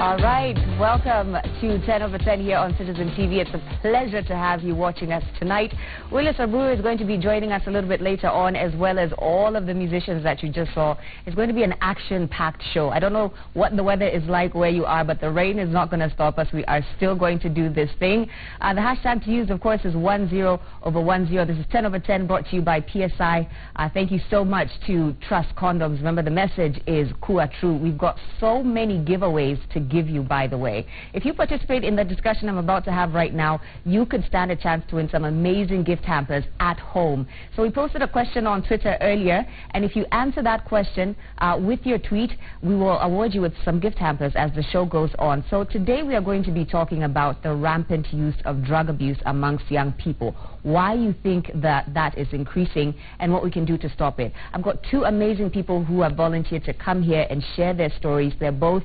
All right, welcome to 10 over 10 here on Citizen TV. It's a pleasure to have you watching us tonight. Willis Aburu is going to be joining us a little bit later on, as well as all of the musicians that you just saw. It's going to be an action-packed show. I don't know what the weather is like where you are, but the rain is not going to stop us. We are still going to do this thing. The hashtag to use, of course, is 10/10. This is 10 over 10 brought to you by PSI. Thank you so much to Trust Condoms. Remember, the message is Kua True. We've got so many giveaways to give you, by the way. If you participate in the discussion I'm about to have right now, you could stand a chance to win some amazing gift hampers at home. So we posted a question on Twitter earlier, and if you answer that question with your tweet, we will award you with some gift hampers as the show goes on. So today we are going to be talking about the rampant use of drug abuse amongst young people, why you think that is increasing, and what we can do to stop it. I've got two amazing people who have volunteered to come here and share their stories. They're both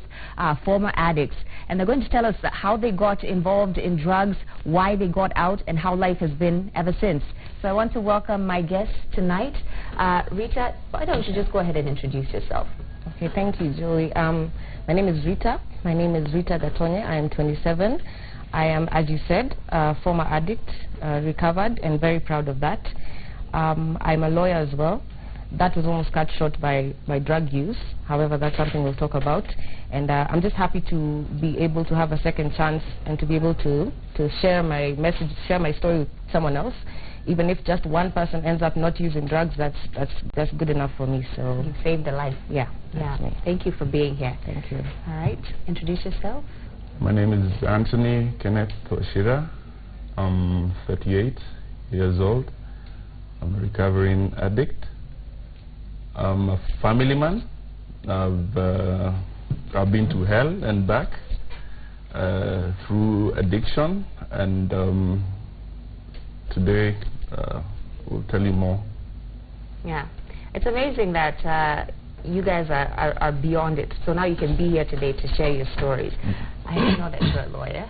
former addicts, and they're going to tell us how they got involved in drugs, why they got out, and how life has been ever since. So I want to welcome my guests tonight. Rita, why don't you just go ahead and introduce yourself? Okay, thank you, Joey. My name is Rita. My name is Rita Gatonye. I am 27. I am, as you said, a former addict, recovered, and very proud of that. I'm a lawyer as well. That was almost cut short by drug use. However, that's something we'll talk about. And I'm just happy to be able to have a second chance and to be able to share my message, share my story with someone else. Even if just one person ends up not using drugs, that's good enough for me. So you saved a life. Yeah, that's me. Thank you for being here. Thank you. All right, introduce yourself. My name is Anthony Kenneth Toshira. I'm 38 years old. I'm a recovering addict. I'm a family man. I've been to hell and back through addiction, and today we'll tell you more. Yeah, it's amazing that you guys are beyond it. So now you can be here today to share your stories. I didn't know that you're a lawyer.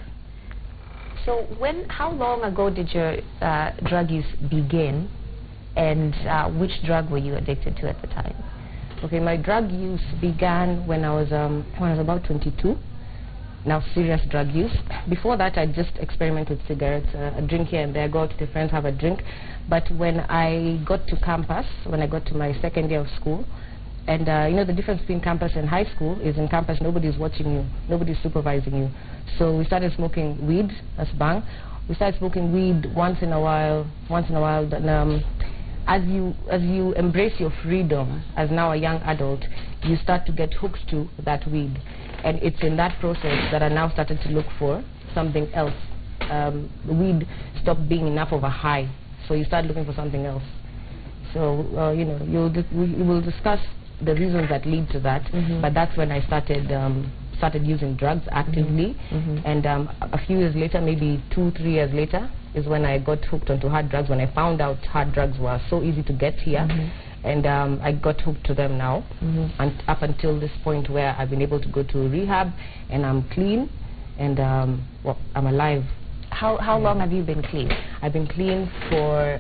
So how long ago did your drug use begin, and which drug were you addicted to at the time? Okay, my drug use began when I was about 22. Now, serious drug use. Before that, I just experimented with cigarettes, a drink here and there, go out with friends, have a drink. But when I got to campus, when I got to my second year of school, and you know, the difference between campus and high school is in campus nobody's watching you, nobody's supervising you. So we started smoking weed, that's bang. We started smoking weed once in a while. Then, as you embrace your freedom as now a young adult, you start to get hooked to that weed. And it's in that process that I now started to look for something else. The weed stopped being enough of a high, so you start looking for something else. So, you know, we will discuss the reasons that lead to that, but that's when I started using drugs actively. And a few years later, maybe 2-3 years later, is when I got hooked onto hard drugs, when I found out hard drugs were so easy to get here. And I got hooked to them now, and up until this point where I've been able to go to rehab, and I'm clean, and well, I'm alive. How long have you been clean? I've been clean for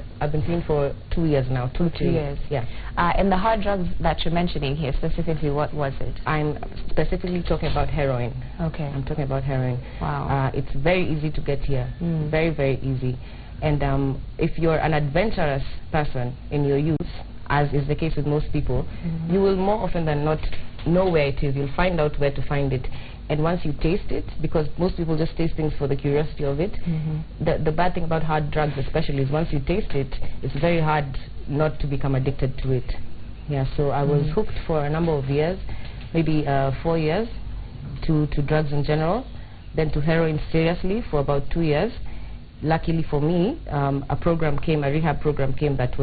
2 years now. 2-3 years. Yeah. And the hard drugs that you're mentioning here, specifically, what was it? I'm specifically talking about heroin. Okay. I'm talking about heroin. Wow. It's very easy to get here. Very, very easy. And if you're an adventurous person in your youth, as is the case with most people, you will more often than not know where it is. You'll find out where to find it. And once you taste it, because most people just taste things for the curiosity of it, the bad thing about hard drugs especially is once you taste it, it's very hard not to become addicted to it. Yeah, so I was hooked for a number of years, maybe 4 years, to drugs in general, then to heroin seriously for about 2 years. Luckily for me, a rehab program came that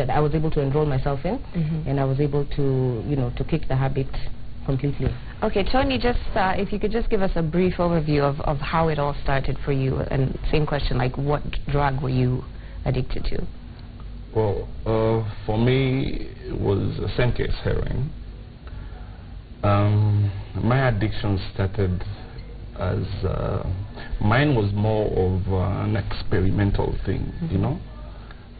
I was able to enroll myself in, and I was able to, you know, to kick the habit completely. Okay, Tony, just if you could just give us a brief overview of how it all started for you, and same question, like what drug were you addicted to? Well, for me, it was the same case, heroin. My addiction started as mine was more of an experimental thing, you know.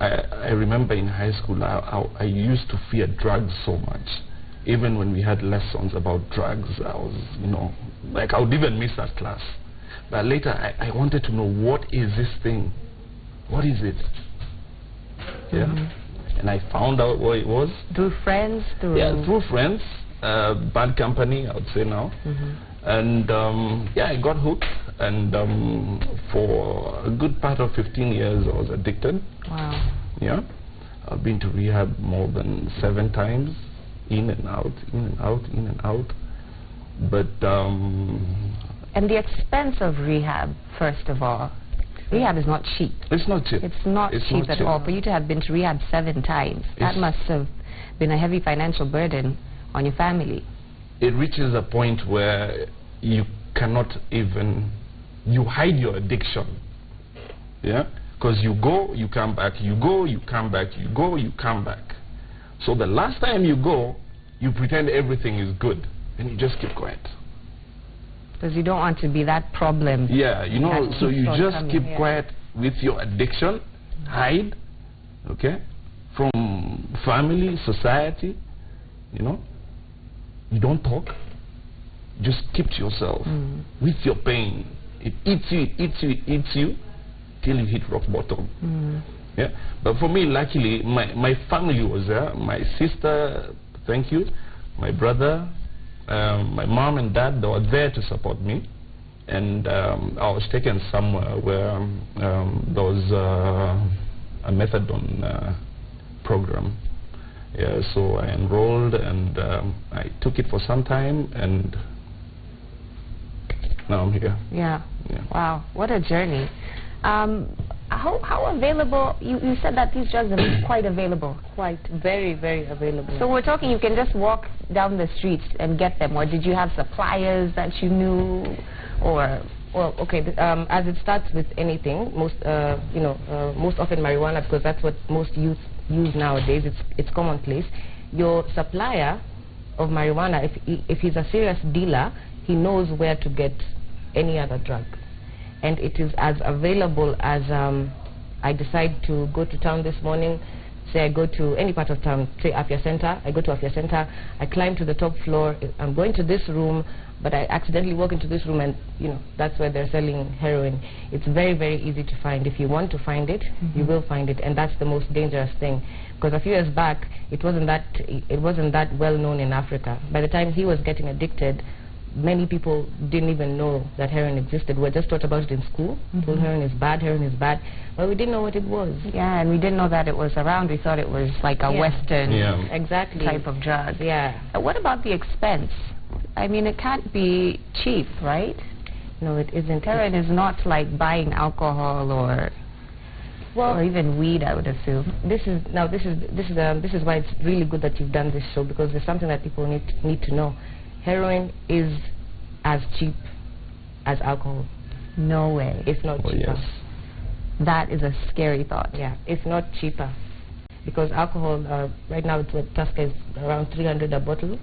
I remember in high school I used to fear drugs so much, Even when we had lessons about drugs, I was, you know, like I would even miss that class. But later I wanted to know, what is this thing? What is it? Yeah. And I found out what it was. Through friends? Through friends. Bad company, I would say now. And yeah, I got hooked. And for a good part of 15 years, I was addicted. Wow. Yeah. I've been to rehab more than 7 times. In and out, in and out, in and out. But and the expense of rehab, first of all, rehab is not cheap. It's not cheap. It's not cheap at all. For you to have been to rehab 7 times, that must have been a heavy financial burden on your family. It reaches a point where you cannot even, you hide your addiction. Yeah? Because you go, you come back, you go, you come back, you go, you come back. So the last time you go, you pretend everything is good, and you just keep quiet. Because you don't want to be that problem. Yeah, you know, so you just keep quiet with your addiction, hide, okay, from family, society, you know. You don't talk, just keep to yourself with your pain. It eats you, it eats you, it eats you, till you hit rock bottom. Yeah, but for me, luckily, my family was there. My sister, thank you, my brother, my mom and dad, they were there to support me. And I was taken somewhere where there was a methadone program. Yeah, so I enrolled, and I took it for some time, and now I'm here. Yeah. Wow, what a journey. How available, you said that these drugs are quite available. Quite, very, very available. So we're talking you can just walk down the streets and get them, or did you have suppliers that you knew, or? Well, okay, as it starts with anything, most, most often marijuana, because that's what most youth use nowadays, it's commonplace. Your supplier of marijuana, if he's a serious dealer, he knows where to get any other drug. And it is as available as I decide to go to town this morning. Say I go to any part of town, say Afia Center, I go to Afia Center, I climb to the top floor, I'm going to this room, but I accidentally walk into this room, and you know, that's where they're selling heroin. It's very, very easy to find. If you want to find it, you will find it, and that's the most dangerous thing. Because a few years back, it wasn't that well known in Africa. By the time he was getting addicted, many people didn't even know that heroin existed. We just taught about it in school. Told heroin is bad, but we didn't know what it was. Yeah, and we didn't know that it was around. We thought it was like a Western type of drug. Yeah. What about the expense? I mean, it can't be cheap, right? No, it isn't. Heroin is not like buying alcohol or even weed, I would assume. This is why it's really good that you've done this show, because there's something that people need to know. Heroin is as cheap as alcohol. No way. If not cheaper. Yes. That is a scary thought. Yeah, if not cheaper. Because alcohol, right now it's what Tusker is around 300 a bottle.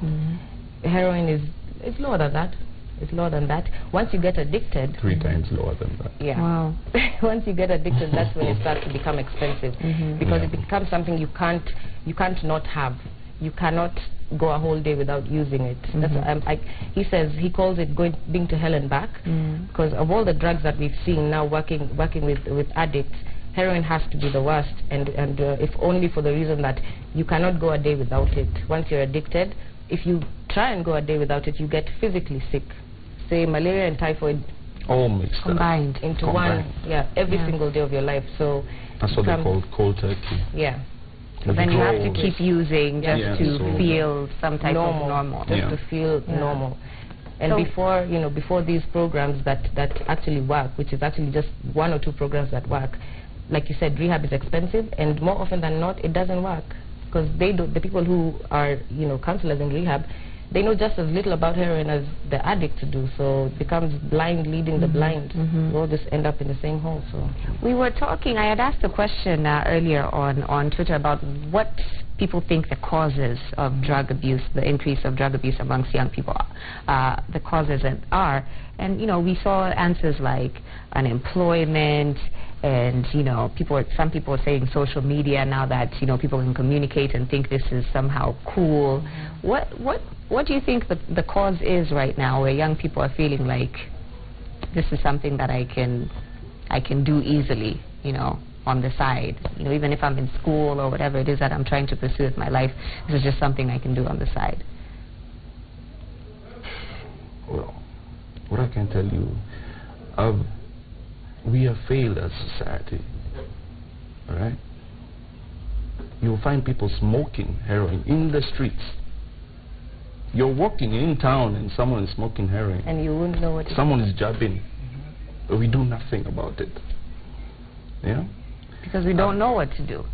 Heroin is lower than that. It's lower than that. Once you get addicted... 3 times lower than that. Yeah. Wow. Once you get addicted, that's when it starts to become expensive. Because it becomes something you can't not have. You cannot go a whole day without using it. That's, he calls it being to hell and back, because of all the drugs that we've seen now working with addicts, heroin has to be the worst, and if only for the reason that you cannot go a day without it. Once you're addicted, if you try and go a day without it, you get physically sick. Say malaria and typhoid all mixed combined into one, every single day of your life. So that's what they call cold turkey. Yeah. So then you have to keep using just to feel some type of normal. Just to feel normal. And so before these programs that actually work, which is actually just 1 or 2 programs that work, like you said, rehab is expensive, and more often than not, it doesn't work. Because the people who are, counselors in rehab, they know just as little about heroin as the addicts do, so it becomes blind leading the blind. We all just end up in the same hole. So we were talking, I had asked a question earlier on Twitter about what people think the causes of drug abuse, the increase of drug abuse amongst young people, the causes are. And, you know, we saw answers like unemployment and, you know, some people are saying social media now that, you know, people can communicate and think this is somehow cool. What do you think the cause is right now where young people are feeling like this is something that I can do easily, you know, on the side, you know, even if I'm in school or whatever it is that I'm trying to pursue with my life, this is just something I can do on the side? Well, what I can tell you, we have failed as a society, all right? You'll find people smoking heroin in the streets. You're walking in town and someone is smoking heroin. And you wouldn't know what it is. Someone is jabbing. But we do nothing about it. Yeah? Because we don't know what to do.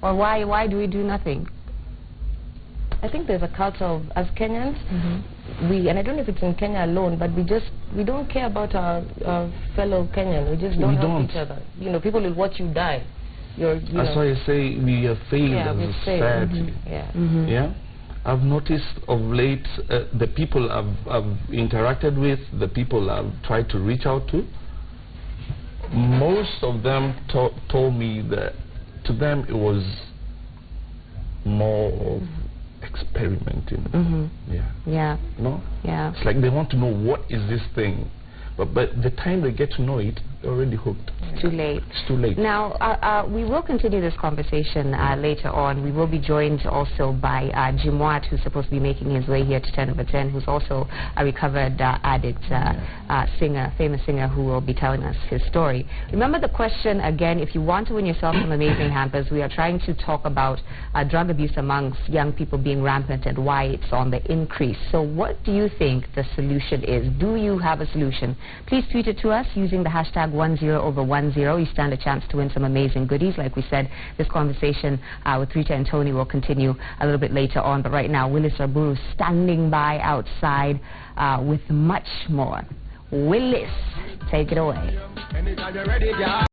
Or why do we do nothing? I think there's a culture of, as Kenyans, and I don't know if it's in Kenya alone, but we don't care about our fellow Kenyan. We just don't help each other. You know, people will watch you die. That's why I say we have failed as a society. Yeah? I've noticed of late the people I've interacted with, the people I've tried to reach out to, most of them told me that to them it was more of experimenting. Yeah. No? Yeah. It's like they want to know what is this thing. But by the time they get to know it, they're already hooked. It's too late. It's too late. Now, we will continue this conversation later on. We will be joined also by Jim Watt, who's supposed to be making his way here to 10 over 10, who's also a recovered addict singer, famous singer, who will be telling us his story. Remember the question again, if you want to win yourself some amazing hampers, we are trying to talk about drug abuse amongst young people being rampant and why it's on the increase. So what do you think the solution is? Do you have a solution? Please tweet it to us using the hashtag 10over10. You stand a chance to win some amazing goodies. Like we said, this conversation with Rita and Tony will continue a little bit later on. But right now, Willis Aburu standing by outside with much more. Willis, take it away.